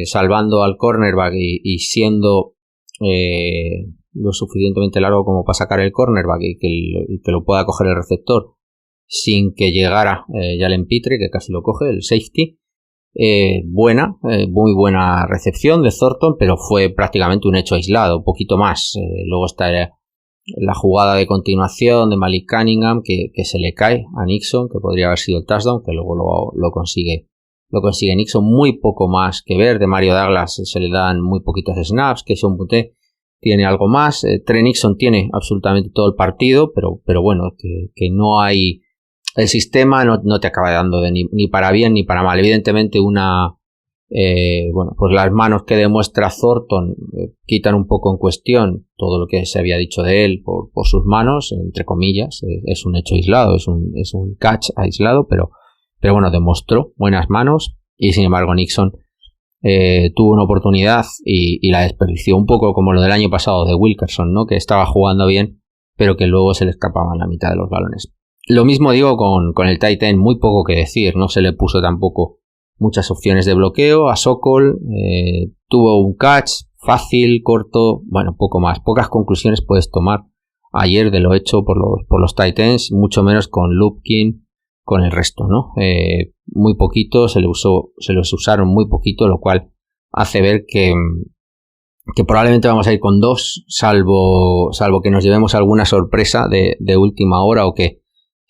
salvando al cornerback y siendo lo suficientemente largo como para sacar el cornerback y que lo pueda coger el receptor sin que llegara Jalen Pitre, que casi lo coge, el safety. Muy buena recepción de Thornton, pero fue prácticamente un hecho aislado, un poquito más. Luego está la jugada de continuación de Malik Cunningham, que se le cae a Nixon, que podría haber sido el touchdown, que luego lo consigue Nixon. Muy poco más que ver. De Mario Douglas se le dan muy poquitos snaps, que Sean Butte tiene algo más. Trey Nixon tiene absolutamente todo el partido, pero bueno, que no hay... El sistema no te acaba dando ni para bien ni para mal. Evidentemente pues las manos que demuestra Thornton quitan un poco en cuestión todo lo que se había dicho de él por sus manos, entre comillas. Es un hecho aislado, es un catch aislado, pero bueno, demostró buenas manos, y sin embargo Nixon tuvo una oportunidad y la desperdició, un poco como lo del año pasado de Wilkerson, ¿no?, que estaba jugando bien, pero que luego se le escapaban la mitad de los balones. Lo mismo digo con el tight end, muy poco que decir, no se le puso tampoco muchas opciones de bloqueo a Sokol, tuvo un catch fácil, corto, bueno, poco más, pocas conclusiones puedes tomar ayer de lo hecho por los tight ends, mucho menos con Lupkin, con el resto, ¿no? Muy poquito, se les usaron muy poquito, lo cual hace ver que probablemente vamos a ir con dos, salvo que nos llevemos alguna sorpresa de última hora, o que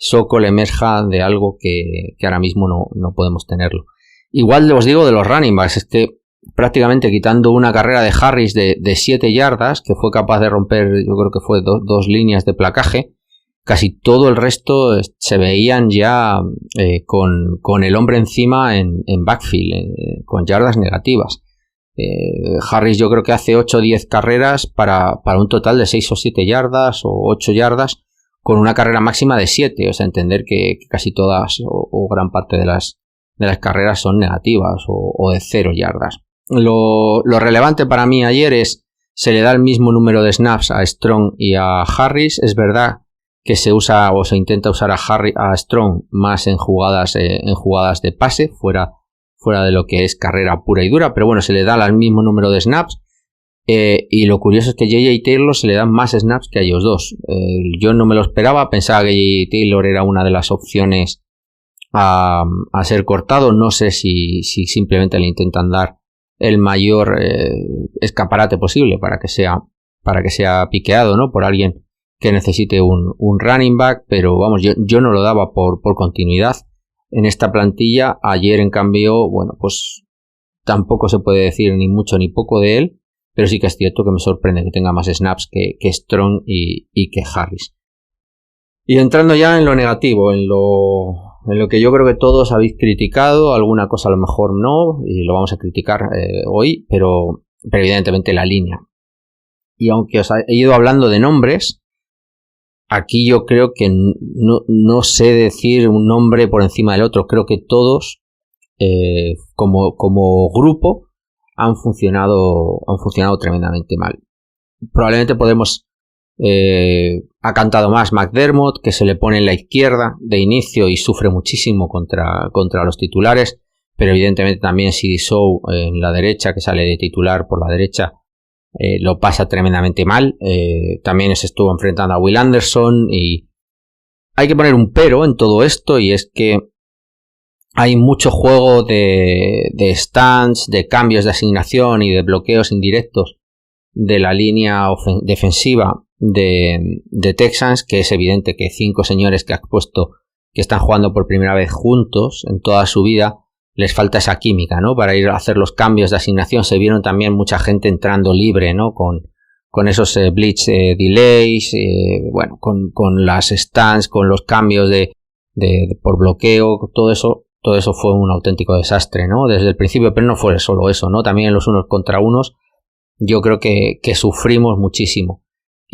Sokol emerja de algo que ahora mismo no podemos tenerlo. Igual os digo de los running backs, es que prácticamente quitando una carrera de Harris de 7 yardas, que fue capaz de romper, yo creo que fue dos líneas de placaje, casi todo el resto se veían ya con el hombre encima en backfield, con yardas negativas. Harris yo creo que hace 8 o 10 carreras para un total de 6 o 7 yardas o 8 yardas, con una carrera máxima de 7, o sea, entender que casi todas o gran parte de las carreras son negativas o de 0 yardas. Lo relevante para mí ayer es, se le da el mismo número de snaps a Strong y a Harris. Es verdad que se usa o se intenta usar a Strong más en jugadas de pase, fuera de lo que es carrera pura y dura, pero bueno, se le da el mismo número de snaps. Y lo curioso es que J.J. Taylor se le dan más snaps que a ellos dos. Yo no me lo esperaba, pensaba que J.J. Taylor era una de las opciones a ser cortado. No sé si simplemente le intentan dar el mayor escaparate posible para que sea piqueado, ¿no?, por alguien que necesite un running back, pero vamos, yo no lo daba por continuidad en esta plantilla. Ayer, en cambio, bueno, pues tampoco se puede decir ni mucho ni poco de él, pero sí que es cierto que me sorprende que tenga más snaps que Strong y que Harris. Y entrando ya en lo negativo, en lo que yo creo que todos habéis criticado, alguna cosa a lo mejor no, y lo vamos a criticar hoy, pero evidentemente la línea. Y aunque os he ido hablando de nombres, aquí yo creo que no sé decir un nombre por encima del otro. Creo que todos, como grupo, han funcionado tremendamente mal. Probablemente ha cantado más McDermott, que se le pone en la izquierda de inicio y sufre muchísimo contra los titulares, pero evidentemente también Sidy Sow en la derecha, que sale de titular por la derecha, lo pasa tremendamente mal. También se estuvo enfrentando a Will Anderson, y hay que poner un pero en todo esto, y es que hay mucho juego de stands, de cambios de asignación y de bloqueos indirectos de la línea defensiva de Texans, que es evidente que 5 señores que ha puesto, que están jugando por primera vez juntos en toda su vida, les falta esa química, ¿no? Para ir a hacer los cambios de asignación. Se vieron también mucha gente entrando libre, ¿no? Con esos blitz delays, bueno, con las stands, con los cambios por bloqueo, todo eso fue un auténtico desastre, ¿no? Desde el principio, pero no fue solo eso, ¿no? También en los unos contra unos, yo creo que sufrimos muchísimo.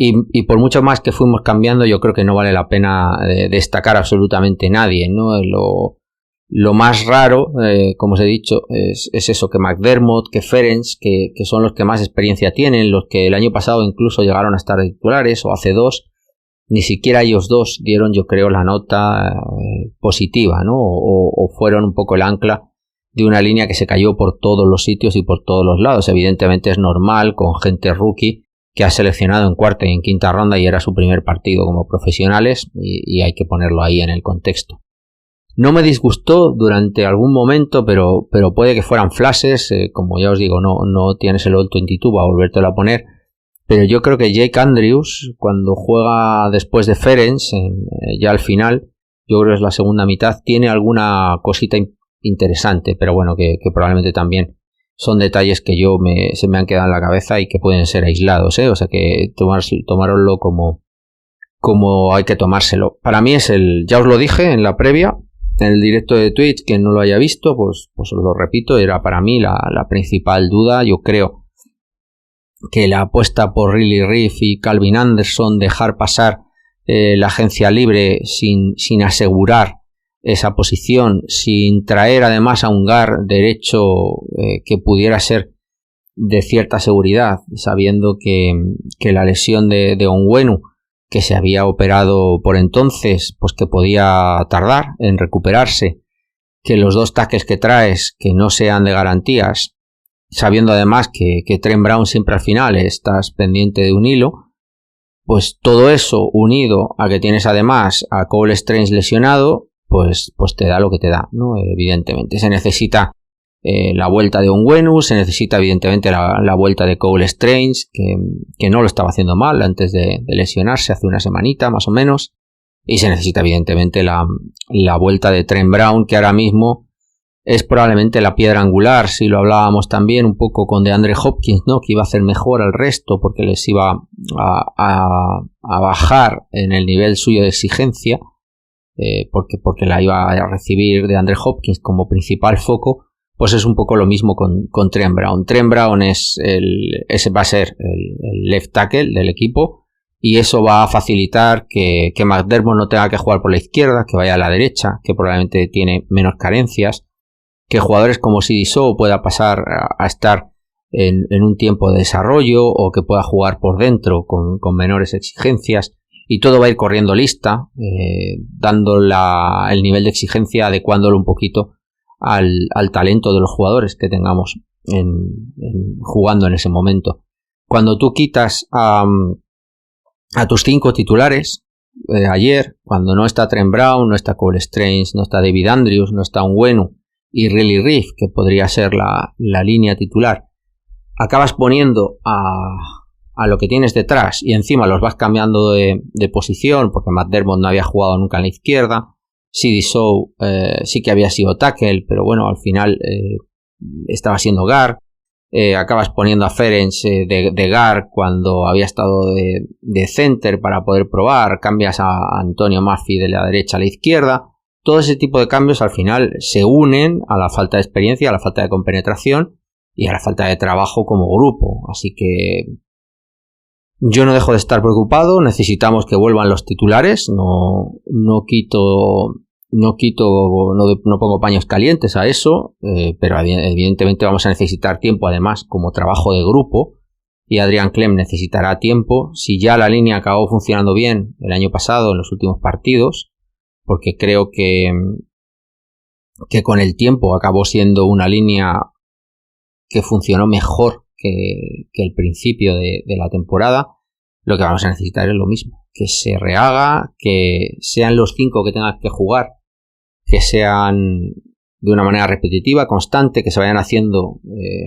Y por mucho más que fuimos cambiando, yo creo que no vale la pena destacar absolutamente nadie, ¿no? Lo más raro, como os he dicho, es eso, que McDermott, que Ferentz, que son los que más experiencia tienen, los que el año pasado incluso llegaron a estar titulares, o hace 2, ni siquiera ellos dos dieron, yo creo, la nota positiva, ¿no? O fueron un poco el ancla de una línea que se cayó por todos los sitios y por todos los lados. Evidentemente es normal con gente rookie que ha seleccionado en cuarta y en quinta ronda y era su primer partido como profesionales, y hay que ponerlo ahí en el contexto. No me disgustó durante algún momento, pero puede que fueran flashes, como ya os digo, no tienes el alto en tituba a volvértelo a poner, pero yo creo que Jake Andrews, cuando juega después de Ferentz, ya al final, yo creo que es la segunda mitad, tiene alguna cosita interesante, pero bueno, que probablemente también son detalles que se me han quedado en la cabeza y que pueden ser aislados, o sea que tomároslo como hay que tomárselo. Para mí ya os lo dije en la previa, en el directo de Twitch, quien no lo haya visto, pues os lo repito, era para mí la principal duda. Yo creo que la apuesta por Riley Reef y Calvin Anderson, dejar pasar la agencia libre sin asegurar esa posición, sin traer además a un guard derecho que pudiera ser de cierta seguridad, sabiendo que la lesión de Onwenu, que se había operado por entonces, pues que podía tardar en recuperarse, que los 2 tackles que traes que no sean de garantías, sabiendo además que Trent Brown siempre al final estás pendiente de un hilo, pues todo eso unido a que tienes además a Cole Strange lesionado, pues te da lo que te da, ¿no? Evidentemente se necesita la vuelta de Onwenu, se necesita evidentemente la vuelta de Cole Strange, que no lo estaba haciendo mal antes de lesionarse hace una semanita más o menos, y se necesita evidentemente la vuelta de Trent Brown, que ahora mismo es probablemente la piedra angular. Si lo hablábamos también un poco con DeAndre Hopkins, ¿no? Que iba a hacer mejor al resto porque les iba a bajar en el nivel suyo de exigencia, porque la iba a recibir DeAndre Hopkins como principal foco. Pues es un poco lo mismo con Trent Brown. Trent Brown ese va a ser el left tackle del equipo, y eso va a facilitar que McDermott no tenga que jugar por la izquierda, que vaya a la derecha, que probablemente tiene menos carencias, que jugadores como Sidy Sow pueda pasar a estar en un tiempo de desarrollo, o que pueda jugar por dentro con menores exigencias, y todo va a ir corriendo lista, dando el nivel de exigencia, adecuándolo un poquito al talento de los jugadores que tengamos jugando en ese momento. Cuando tú quitas a tus 5 titulares ayer, cuando no está Trent Brown, no está Cole Strange, no está David Andrews, no está Onwenu y Riley Reef, que podría ser la línea titular, acabas poniendo a lo que tienes detrás, y encima los vas cambiando de posición, porque McDermott no había jugado nunca en la izquierda. Sidy Sow sí que había sido tackle, pero bueno, al final estaba siendo guard. Acabas poniendo a Ferenc de guard cuando había estado de center para poder probar. Cambias a Antonio Murphy de la derecha a la izquierda. Todo ese tipo de cambios al final se unen a la falta de experiencia, a la falta de compenetración y a la falta de trabajo como grupo. Así que yo no dejo de estar preocupado. Necesitamos que vuelvan los titulares. No pongo paños calientes a eso, pero evidentemente vamos a necesitar tiempo, además, como trabajo de grupo, y Adrian Klemm necesitará tiempo. Si ya la línea acabó funcionando bien el año pasado en los últimos partidos, porque creo que con el tiempo acabó siendo una línea que funcionó mejor que el principio de la temporada, lo que vamos a necesitar es lo mismo, que se rehaga, que sean los 5 que tengan que jugar, que sean de una manera repetitiva, constante, que se vayan haciendo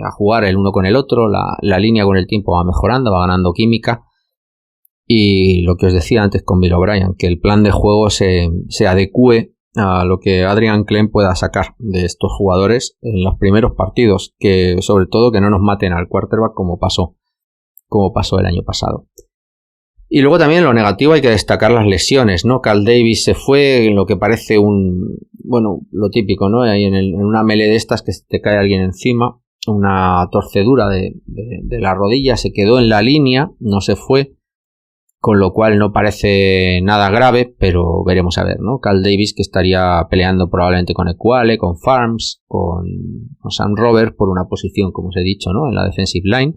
a jugar el uno con el otro. La línea con el tiempo va mejorando, va ganando química, y lo que os decía antes con Bill O'Brien, que el plan de juego se adecue a lo que Adrian Klemm pueda sacar de estos jugadores en los primeros partidos, que sobre todo que no nos maten al quarterback como pasó el año pasado. Y luego también lo negativo, hay que destacar las lesiones, ¿no? Carl Davis se fue en lo que parece lo típico, ¿no? Ahí en una melee de estas que te cae alguien encima, una torcedura de la rodilla, se quedó en la línea, no se fue, con lo cual no parece nada grave, pero veremos a ver, ¿no? Carl Davis, que estaría peleando probablemente con Equale, con Farms, con Sam Roberts por una posición, como os he dicho, ¿no? En la defensive line.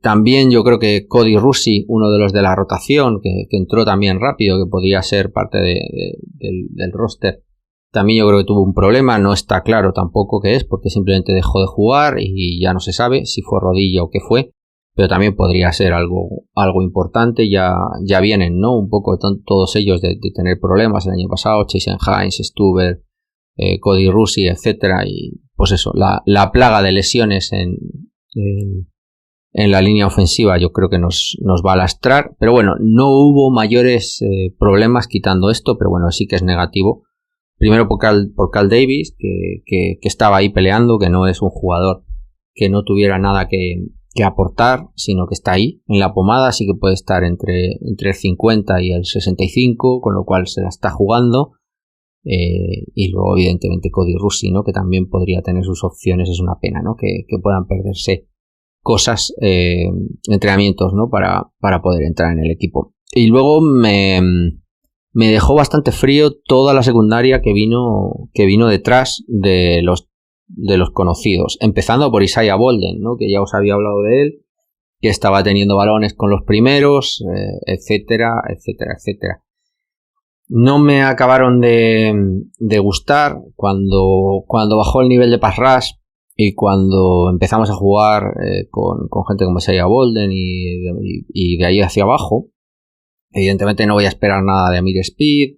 También yo creo que Cody Russi, uno de los de la rotación, que entró también rápido, que podía ser parte del roster, también yo creo que tuvo un problema. No está claro tampoco qué es, porque simplemente dejó de jugar y ya no se sabe si fue rodilla o qué fue, pero también podría ser algo importante. Ya vienen, ¿no? Un poco todos ellos de tener problemas el año pasado, Chasen Hines, Stuber, Cody Russi, etcétera, y pues eso, la plaga de lesiones en la línea ofensiva yo creo que nos va a lastrar. Pero bueno, no hubo mayores problemas quitando esto, pero bueno, sí que es negativo. Primero por Carl Davis, que estaba ahí peleando, que no es un jugador que no tuviera nada que aportar, sino que está ahí en la pomada, así que puede estar entre el 50 y el 65, con lo cual se la está jugando. Y luego evidentemente Cody Russi, ¿no? Que también podría tener sus opciones. Es una pena, ¿no? Que puedan perderse cosas, entrenamientos, ¿no? Para poder entrar en el equipo. Y luego me dejó bastante frío toda la secundaria que vino detrás de los conocidos, empezando por Isaiah Bolden, ¿no? Que ya os había hablado de él, que estaba teniendo balones con los primeros, etcétera, etcétera, etcétera. No me acabaron de gustar cuando bajó el nivel de pass rush. Y cuando empezamos a jugar con gente como Isaiah Bolden y de ahí hacia abajo, evidentemente no voy a esperar nada de Amir Speed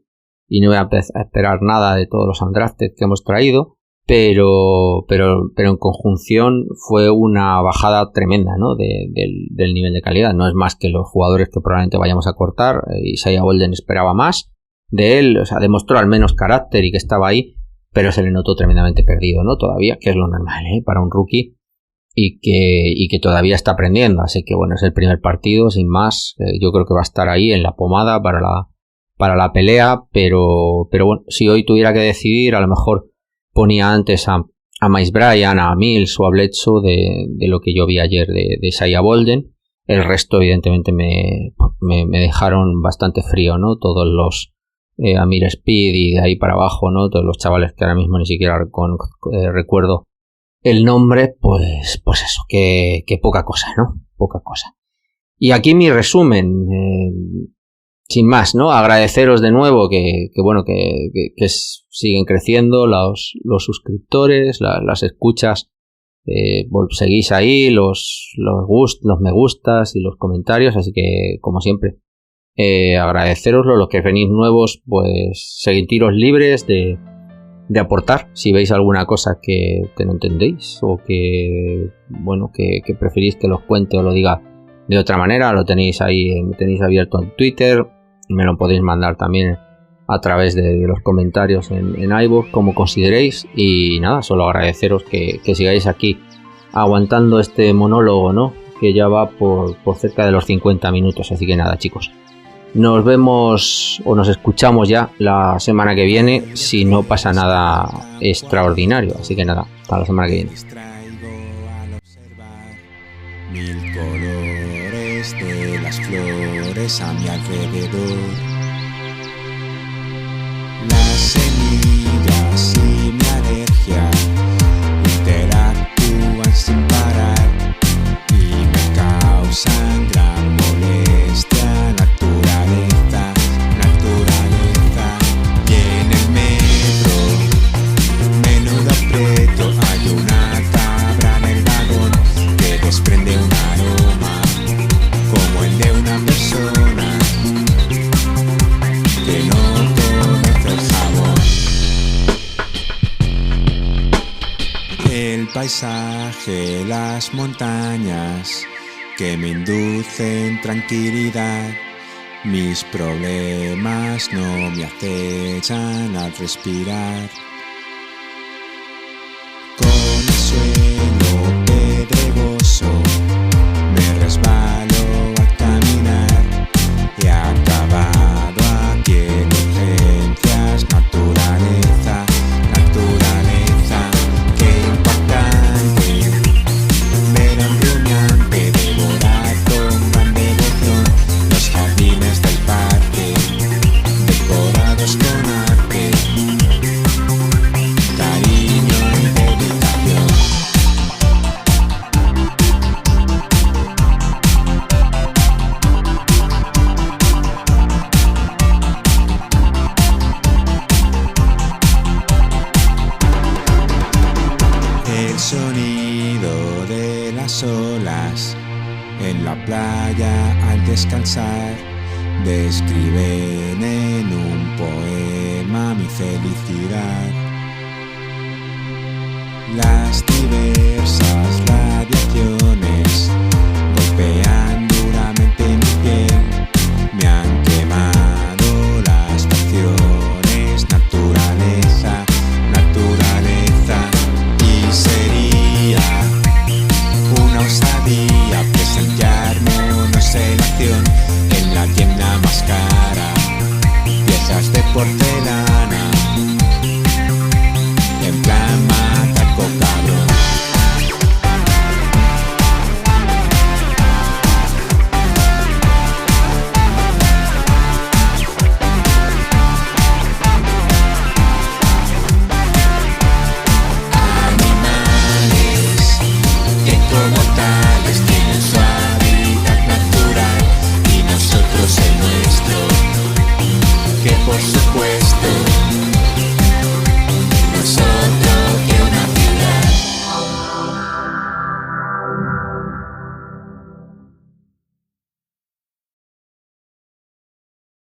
y no voy a esperar nada de todos los undrafted que hemos traído, pero en conjunción fue una bajada tremenda, ¿no? del nivel de calidad. No es más que los jugadores que probablemente vayamos a cortar. Isaiah Bolden esperaba más de él, o sea, demostró al menos carácter y que estaba ahí, pero se le notó tremendamente perdido, ¿no? Todavía, que es lo normal, para un rookie, y que todavía está aprendiendo. Así que bueno, es el primer partido, sin más. Yo creo que va a estar ahí en la pomada para la pelea, pero bueno, si hoy tuviera que decidir, a lo mejor ponía antes a Miles Bryant, a Mills o a Bledsoe de lo que yo vi ayer de Isaiah Bolden. El resto evidentemente me dejaron bastante frío, ¿no? Todos los Amir Speed y de ahí para abajo, ¿no? Todos los chavales que ahora mismo ni siquiera recuerdo el nombre, pues eso, que poca cosa, ¿no? Poca cosa. Y aquí mi resumen, sin más, ¿no? Agradeceros de nuevo que siguen creciendo los suscriptores, las escuchas, seguís ahí, los me gustas y los comentarios, así que como siempre, agradeceroslo. Los que venís nuevos, pues sentiros libres de aportar si veis alguna cosa que no entendéis o que preferís que los cuente o lo diga de otra manera. Lo tenéis ahí, me tenéis abierto en Twitter, me lo podéis mandar también a través de los comentarios en iVoox, como consideréis. Y nada, solo agradeceros que sigáis aquí aguantando este monólogo, ¿no? Que ya va por cerca de los 50 minutos. Así que nada, chicos, nos vemos o nos escuchamos ya la semana que viene, si no pasa nada extraordinario. Así que nada, hasta la semana que viene. Mil colores de las flores a mi alrededor. Las semillas y mi alergia interactúan sin parar y me causan gran molestia. Naturaleza, naturaleza. Y en el metro, menudo aprieto, hay una cabra en el vagón que desprende un aroma como el de una persona que no conoce el jabón. El paisaje, las montañas que me inducen tranquilidad. Mis problemas no me acechan al respirar. Con el suelo pedregoso me resbalo al caminar. He acabado aquí en urgencias. Naturaleza, naturaleza, qué impactante. Ver a un rumiante devorar con gran devoción los jardines del parque, decorados con arte, cariño y dedicación. El sonido de las olas en la playa al descansar describen en un poema mi felicidad. Las diversas radiaciones